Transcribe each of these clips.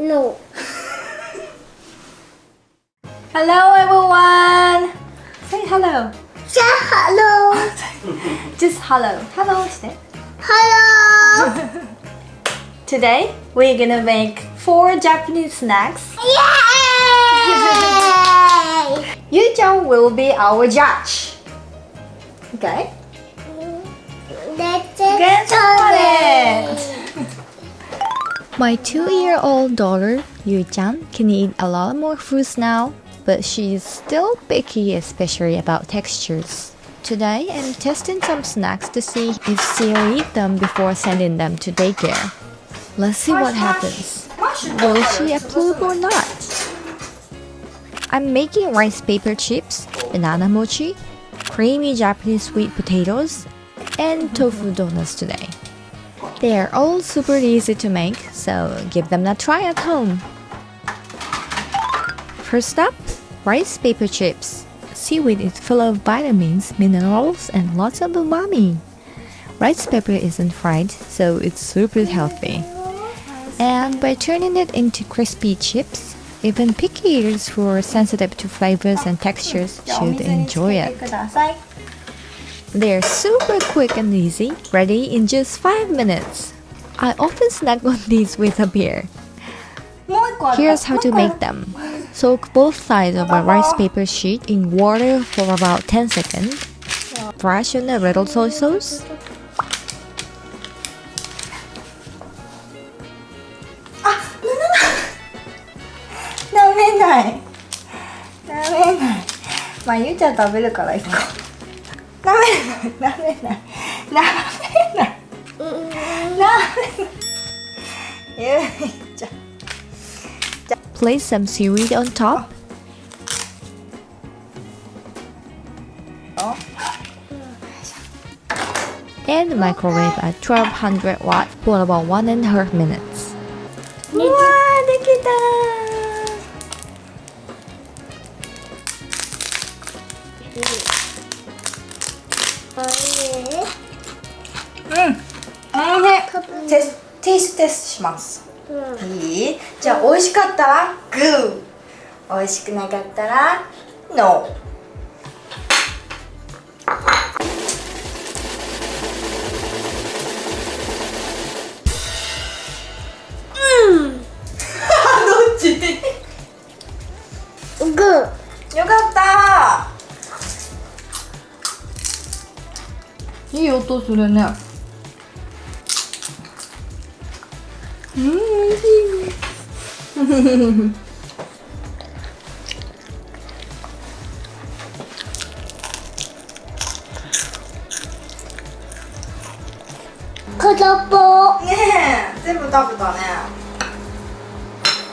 No. Hello everyone! Say hello. Say hello. Just hello. Hello today. Hello. Today we're gonna make 4 Japanese snacks. Yay! Yu-chan will be our judge. Okay? Let's Get started! My 2-year-old daughter, Yu-chan, can eat a lot more foods now, but she is still picky, especially about textures. Today, I'm testing some snacks to see if she'll eat them before sending them to daycare. Let's see what happens. Will she approve or not? I'm making rice paper chips, banana mochi, creamy Japanese sweet potatoes, and tofu donuts today. They are all super easy to make, so give them a try at home. First up, rice paper chips. Seaweed is full of vitamins, minerals, and lots of umami. Rice paper isn't fried, so it's super healthy. And by turning it into crispy chips, even picky eaters who are sensitive to flavors and textures should enjoy it. They're super quick and easy, ready in just 5 minutes. I often snack on these with a beer. Here's how to make them. Soak both sides of a rice paper sheet in water for about 10 seconds. Brush on a little soy sauce. Yuちゃん食べるから1個。ダメない。ゆいちゃん。 Place some seaweed on top. And microwave at 1200 watt for about 1.5 minutes. うわー、できたテイストテストします、いい？じゃあ美味しかったらグー、美味しくなかったらノー。どっち？グー。よかったー。いい音するね。美味しい。子供。ねえ、全部食べたね。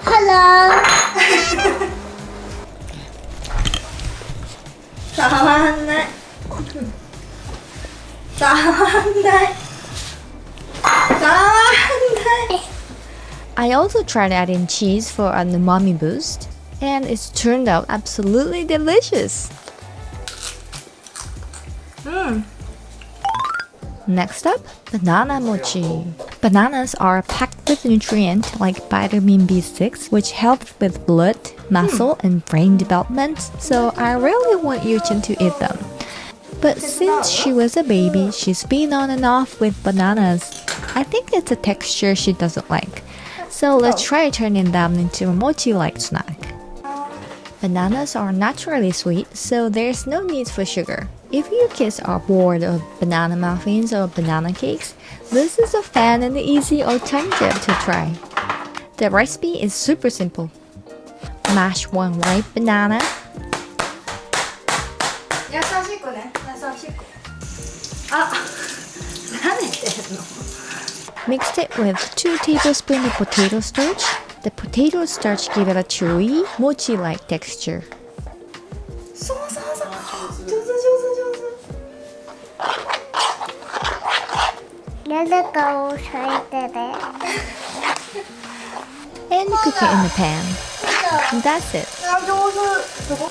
Hello. 触んない。触んない。触んない。I also tried adding cheese for an umami boost, and it's turned out absolutely delicious. Next up, banana mochi. Bananas are packed with nutrients like vitamin B6, which helps with blood, muscle, and brain development, so I really want Yu-chan to eat them. But since she was a baby, she's been on and off with bananas. I think it's a texture she doesn't like. So let's try turning them into a mochi-like snack. Bananas are naturally sweet, so there's no need for sugar. If you kids are bored of banana muffins or banana cakes, this is a fun and easy alternative to try. The recipe is super simple. Mash 1 ripe banana. 優しくね、優しく。あ、慣れてんの。Mix it with 2 tablespoons of potato starch. The potato starch gives it a chewy, mochi-like texture. そうそうそう。上手。誰かを咲いてね。And cook it in the pan. And that's it. 上手。すごい。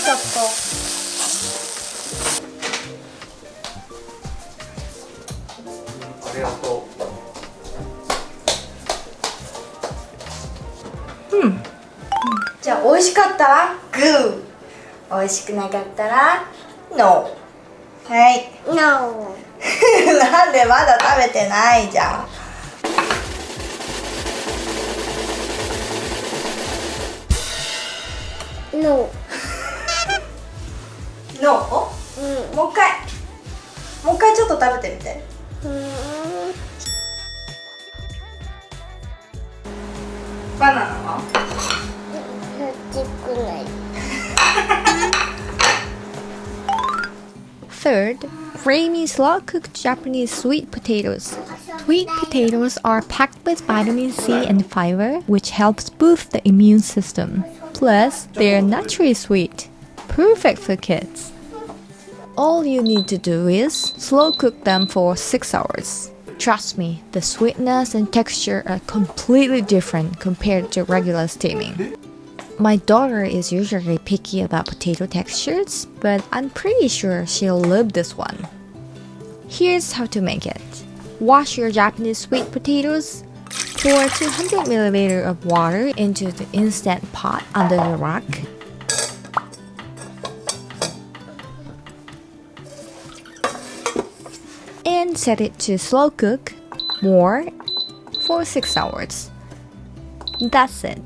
ちゃった。じゃあ美味しかったらグー、美味しくなかったらノー。はい。 No. なんでまだ食べてないじゃん。No. ノー？もう一回ちょっと食べてみて。バナナは？Third, creamy slow-cooked Japanese sweet potatoes. Sweet potatoes are packed with vitamin C and fiber, which helps boost the immune system. Plus, they're naturally sweet, perfect for kids. All you need to do is slow cook them for 6 hours. Trust me, the sweetness and texture are completely different compared to regular steaming. My daughter is usually picky about potato textures, but I'm pretty sure she'll love this one. Here's how to make it. Wash your Japanese sweet potatoes. Pour 200 ml of water into the instant pot under the rack. And set it to slow cook more for 6 hours. That's it.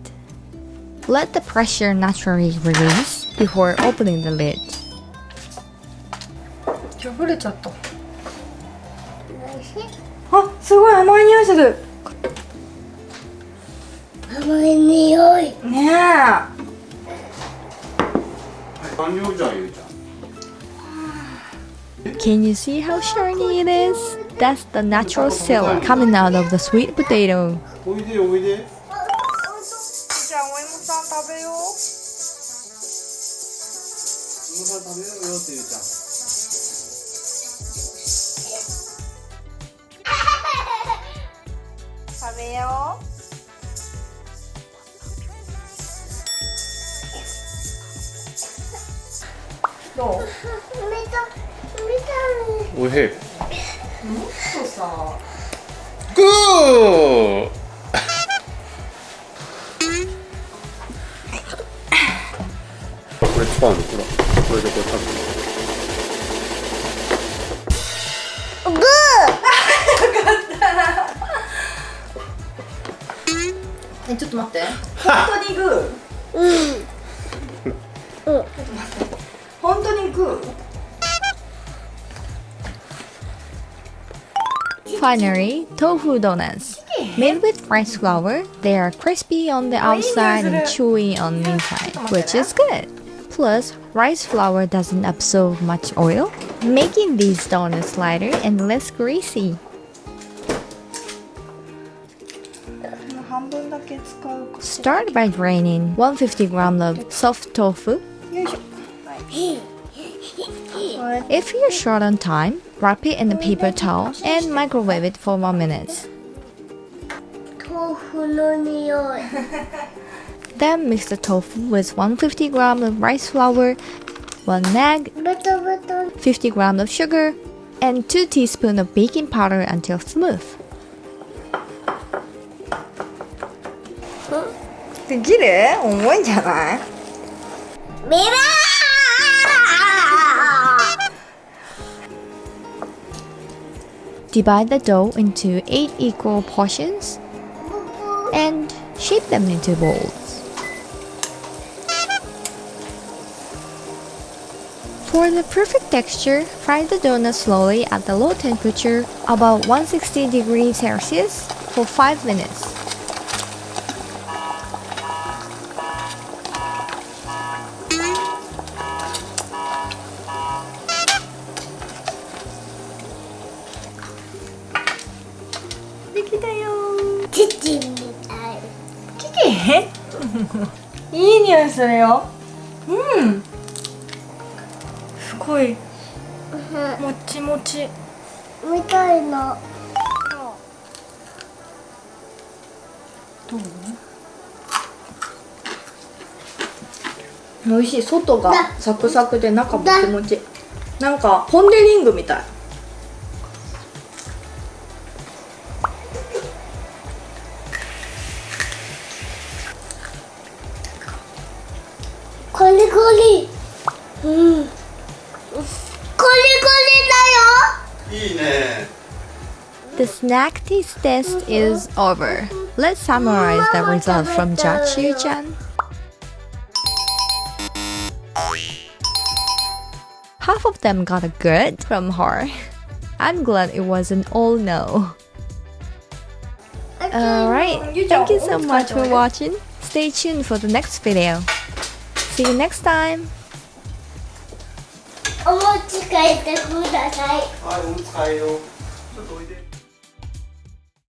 Let the pressure naturally release before opening the lid. 破れちゃった。あ、すごい甘い匂いする。甘い匂い。ねえ。完了じゃん、ゆうちゃん。 Can you see how shiny it is? That's the natural silk coming out of the sweet potato. おいでおいで。じゃあお芋さん食べよう。おさん食べようよってゆうちゃん。食べよう。どう？おいしい。もっとさ。グー。これ使うの？ほら、これでこれ食べる。ちょっと待って。本当にグー？本当にグー？Finally, tofu donuts. Made with rice flour, they are crispy on the outside and chewy on the inside, which is good. Plus, rice flour doesn't absorb much oil, making these donuts lighter and less greasy. 半分だけ使うか。 Start by draining 150 grams of soft tofu. よいしょ。If you're short on time, wrap it in a paper towel and microwave it for 1 minute. 豆腐の匂い。 Then mix the tofu with 150 grams of rice flour, 1 egg, ベトベト。 50 grams of sugar, and 2 teaspoons of baking powder until smooth. できる？重いんじゃない？ビバー。 Divide the dough into 8 equal portions and shape them into balls. For the perfect texture, fry the donut slowly at the low temperature, about 160 degrees Celsius, for 5 minutes.チキンみたい。チキン？いい匂いするよ。うん。すごいもちもち。みたいな。どう？美味しい。外がサクサクで中もちもち。なんかポン・デ・リングみたい。リ。うん。コリコリいいね。 The snack taste test is over. Let's summarize the result from Judge Yu-chan. Half of them got a good from her. I'm glad it wasn't all no. Alright, thank you so much for watching. Stay tuned for the next video. See you next time. だよ。お持ち帰ってください。はい、おむつ替えよう。